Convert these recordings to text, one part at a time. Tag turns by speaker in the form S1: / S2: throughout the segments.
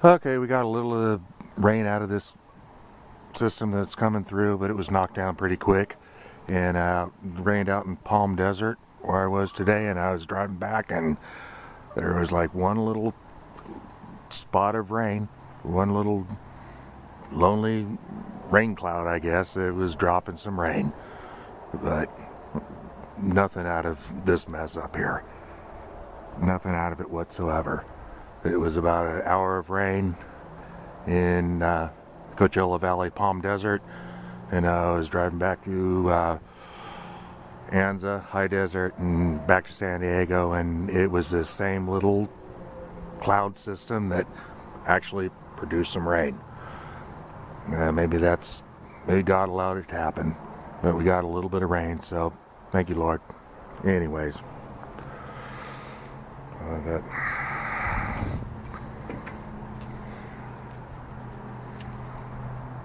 S1: Okay, we got a little of the rain out of this system that's coming through, but it was knocked down pretty quick. And rained out in Palm Desert where I was today, and I was driving back, and there was like one little spot of rain, one little lonely rain cloud, I guess. It was dropping some rain, but nothing out of this mess up here. Nothing out of it whatsoever. It was about an hour of rain in Coachella Valley, Palm Desert, and I was driving back through Anza, High Desert, and back to San Diego, and it was the same little cloud system that actually produced some rain. Maybe God allowed it to happen, but we got a little bit of rain, so thank you, Lord. Anyways,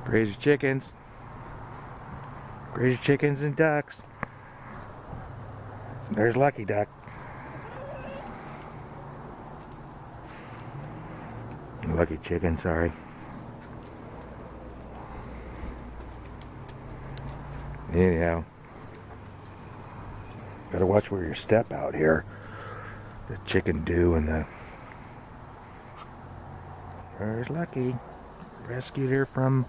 S1: crazy chickens and ducks. There's Lucky Duck. Lucky Chicken, sorry. Anyhow, gotta watch where you step out here. The chicken do and the... There's Lucky. Rescued her from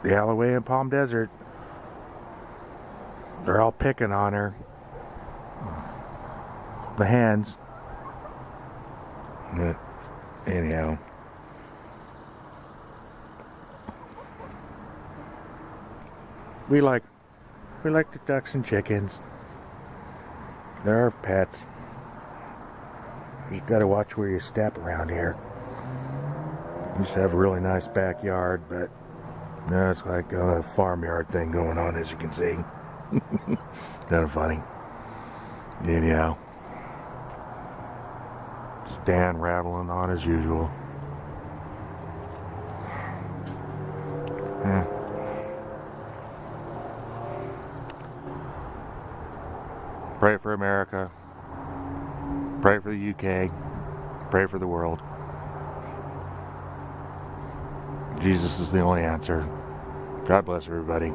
S1: the alleyway in Palm Desert. They're all picking on her. The hens. But anyhow. We like the ducks and chickens. They're our pets. You just gotta watch where you step around here. We used to have a really nice backyard, but now it's like a farmyard thing going on, as you can see. Kind of funny. Anyhow. Dan rattling on as usual. Pray for America. Pray for the UK. Pray for the world. Jesus is the only answer. God bless everybody.